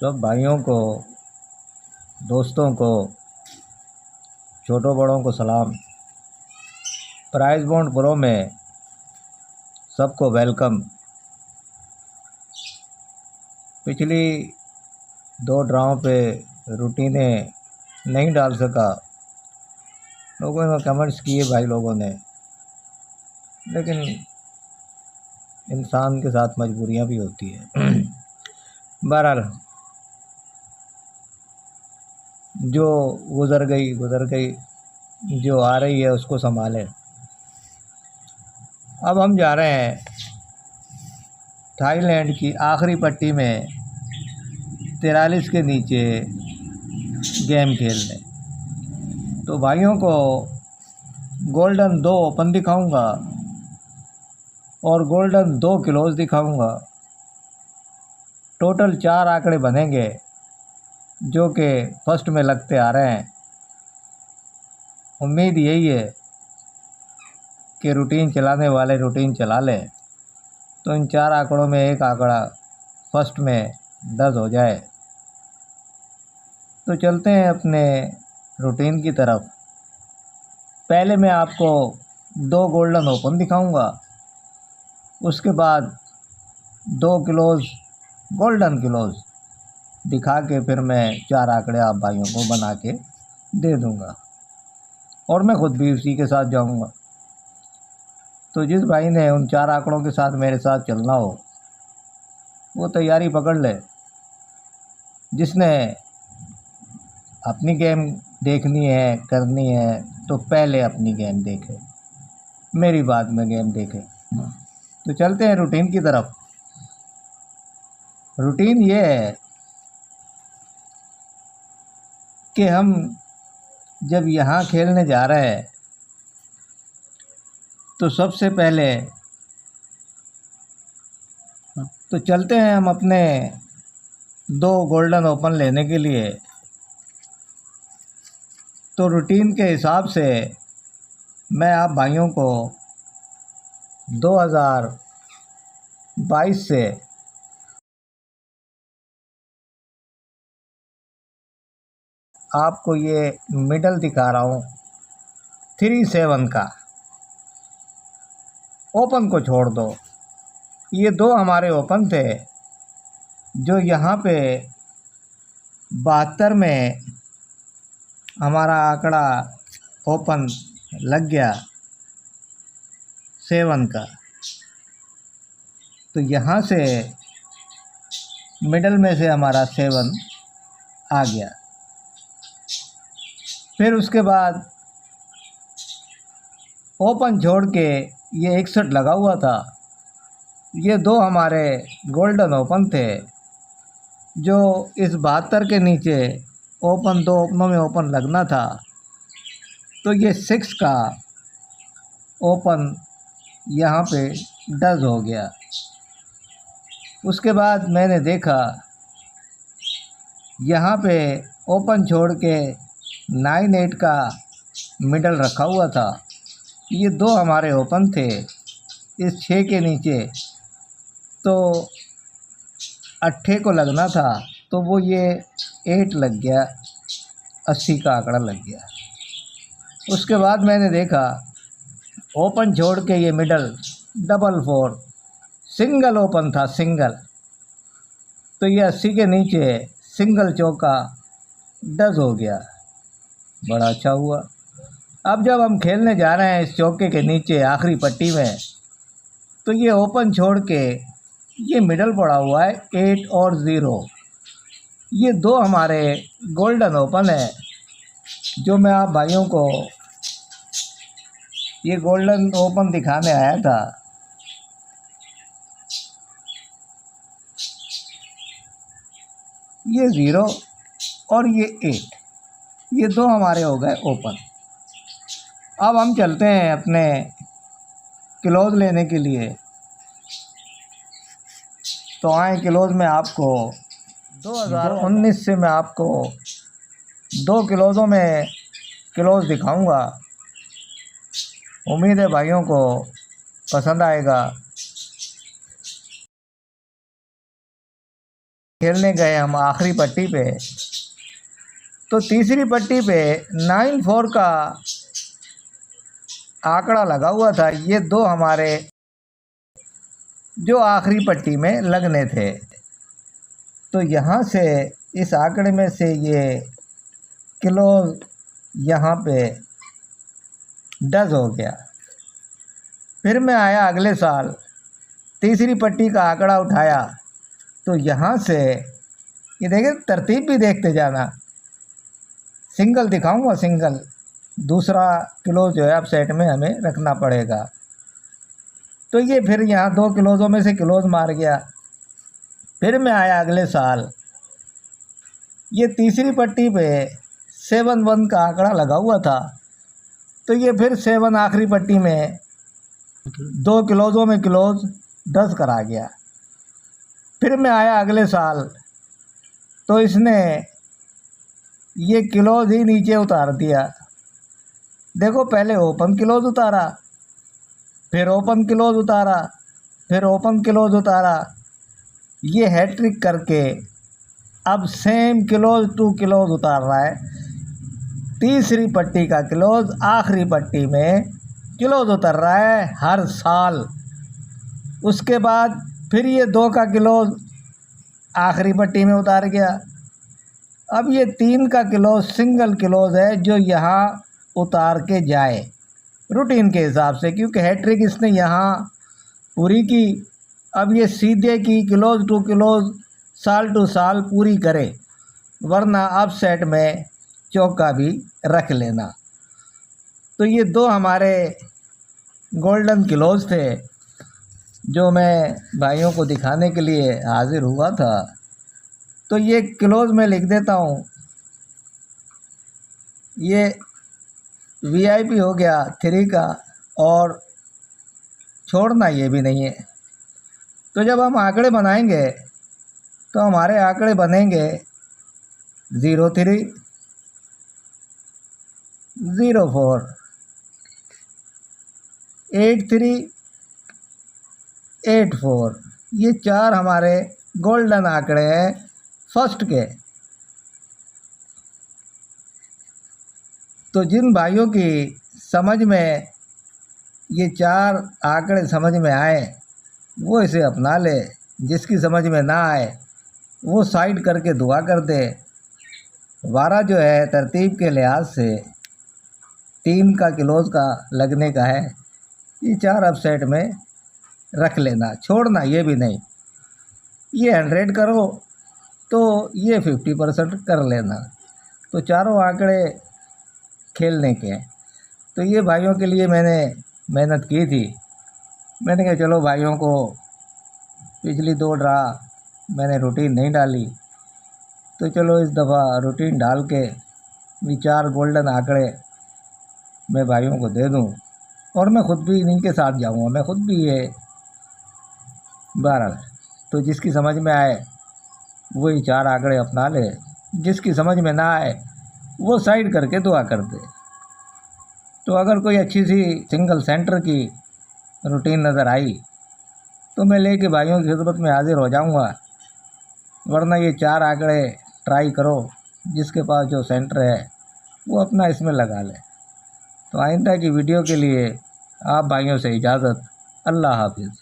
सब भाइयों को, दोस्तों को, छोटों बड़ों को सलाम। प्राइस बॉन्ड प्रो में सबको वेलकम। पिछली 2 ड्राओं पे रूटीनें नहीं डाल सका, लोगों ने कमेंट्स किए भाई लोगों ने, लेकिन इंसान के साथ मजबूरियां भी होती है। बहरहाल जो गुज़र गई, जो आ रही है उसको संभालें। अब हम जा रहे हैं थाईलैंड की आखिरी पट्टी में 43 के नीचे गेम खेलने। तो भाइयों को गोल्डन 2 ओपन दिखाऊंगा और गोल्डन 2 क्लोज दिखाऊंगा। टोटल 4 आंकड़े बनेंगे जो कि फर्स्ट में लगते आ रहे हैं। उम्मीद यही है कि रूटीन चलाने वाले रूटीन चला लें तो इन 4 आंकड़ों में एक आंकड़ा फर्स्ट में दर्ज हो जाए। तो चलते हैं अपने रूटीन की तरफ। पहले मैं आपको 2 गोल्डन ओपन दिखाऊंगा, उसके बाद 2 क्लोज गोल्डन क्लोज दिखा के फिर मैं 4 आंकड़े आप भाइयों को बना के दे दूंगा और मैं खुद भी उसी के साथ जाऊंगा। तो जिस भाई ने उन 4 आंकड़ों के साथ मेरे साथ चलना हो वो तैयारी पकड़ ले। जिसने अपनी गेम देखनी है, करनी है, तो पहले अपनी गेम देखे, मेरी बाद में गेम देखे। तो चलते हैं रूटीन की तरफ। रूटीन ये है कि हम जब यहाँ खेलने जा रहे हैं तो सबसे पहले तो चलते हैं हम अपने 2 गोल्डन ओपन लेने के लिए। तो रूटीन के हिसाब से मैं आप भाइयों को 2022 से आपको ये मिडल दिखा रहा हूँ 3-7 का। ओपन को छोड़ दो, ये 2 हमारे ओपन थे जो यहाँ पे 72 में हमारा आंकड़ा ओपन लग गया 7 का। तो यहाँ से मिडल में से हमारा 7 आ गया। फिर उसके बाद ओपन छोड़ के ये 61 लगा हुआ था। ये 2 हमारे गोल्डन ओपन थे जो इस 72 के नीचे ओपन 2 ओपनों में ओपन लगना था। तो ये 6 का ओपन यहाँ पे डज हो गया। उसके बाद मैंने देखा यहाँ पे ओपन छोड़ के 9-8 का मिडल रखा हुआ था। ये 2 हमारे ओपन थे इस 6 के नीचे, तो 8 को लगना था, तो वो ये 8 लग गया, 80 का आंकड़ा लग गया। उसके बाद मैंने देखा ओपन छोड़ के ये मिडल 4-4 सिंगल ओपन था, सिंगल, तो ये 80 के नीचे सिंगल चौका डज हो गया। बड़ा अच्छा हुआ। अब जब हम खेलने जा रहे हैं इस चौके के नीचे आखिरी पट्टी में, तो ये ओपन छोड़ के ये मिडल पड़ा हुआ है 8 और 0। ये 2 हमारे गोल्डन ओपन है जो मैं आप भाइयों को ये गोल्डन ओपन दिखाने आया था। ये 0 और ये 8, ये 2 हमारे हो गए ओपन। अब हम चलते हैं अपने क्लोज लेने के लिए। तो आए क्लोज में आपको 2019 से मैं आपको 2 क्लोज़ों में क्लोज दिखाऊंगा। उम्मीद है भाइयों को पसंद आएगा। खेलने गए हम आखिरी पट्टी पे, तो तीसरी पट्टी पे 9-4 का आंकड़ा लगा हुआ था। ये दो हमारे जो आखिरी पट्टी में लगने थे, तो यहाँ से इस आंकड़े में से ये क्लोज यहाँ पे डज हो गया। फिर मैं आया अगले साल, तीसरी पट्टी का आंकड़ा उठाया, तो यहाँ से ये देखिए, तरतीब भी देखते जाना। सिंगल दिखाऊंगा, सिंगल, दूसरा क्लोज जो है अब सेट में हमें रखना पड़ेगा। तो ये फिर यहाँ 2 क्लोजों में से क्लोज मार गया। फिर मैं आया अगले साल, ये तीसरी पट्टी पे 7-1 का आंकड़ा लगा हुआ था, तो ये फिर 7 आखिरी पट्टी में 2 क्लोजों में क्लोज 10 करा गया। फिर मैं आया अगले साल, तो इसने ये क्लोज ही नीचे उतार दिया। देखो, पहले ओपन क्लोज उतारा, फिर ओपन क्लोज उतारा, फिर ओपन क्लोज उतारा। ये हैट्रिक करके अब सेम क्लोज टू क्लोज उतार रहा है। तीसरी पट्टी का क्लोज आखिरी पट्टी में क्लोज उतर रहा है हर साल। उसके बाद फिर ये 2 का क्लोज आखिरी पट्टी में उतार गया। अब ये 3 का क्लोज सिंगल क्लोज है जो यहाँ उतार के जाए रूटीन के हिसाब से, क्योंकि हैट्रिक इसने यहाँ पूरी की। अब ये सीधे की क्लोज टू क्लोज साल टू साल पूरी करे, वरना अब सेट में चौका भी रख लेना। तो ये 2 हमारे गोल्डन क्लोज थे जो मैं भाइयों को दिखाने के लिए हाजिर हुआ था। तो ये क्लोज में लिख देता हूँ, ये वीआईपी हो गया 3 का, और छोड़ना ये भी नहीं है। तो जब हम आंकड़े बनाएंगे तो हमारे आंकड़े बनेंगे 03, 04, 83, 84। ये 4 हमारे गोल्डन आंकड़े हैं फर्स्ट के। तो जिन भाइयों की समझ में ये 4 आंकड़े समझ में आए वो इसे अपना ले, जिसकी समझ में ना आए वो साइड करके दुआ कर दे। 12 जो है तरतीब के लिहाज से 3 का क्लोज का लगने का है। ये 4 अब सेट में रख लेना, छोड़ना ये भी नहीं। ये 100 करो तो ये 50% कर लेना। तो चारों आंकड़े खेलने के। तो ये भाइयों के लिए मैंने मेहनत की थी। मैंने कहा चलो भाइयों को, पिछली 2 ड्रा मैंने रूटीन नहीं डाली, तो चलो इस दफ़ा रूटीन डाल के भी 4 गोल्डन आंकड़े मैं भाइयों को दे दूं, और मैं ख़ुद भी इन्हीं के साथ जाऊंगा। मैं ख़ुद भी ये 12। तो जिसकी समझ में आए वो ये 4 आंकड़े अपना ले, जिसकी समझ में ना आए वो साइड करके दुआ कर दे। तो अगर कोई अच्छी सी सिंगल सेंटर की रूटीन नज़र आई तो मैं लेके भाइयों की खिदमत में हाजिर हो जाऊंगा, वरना ये 4 आंकड़े ट्राई करो, जिसके पास जो सेंटर है वो अपना इसमें लगा ले। तो आइंदा की वीडियो के लिए आप भाइयों से इजाज़त। अल्लाह हाफिज़।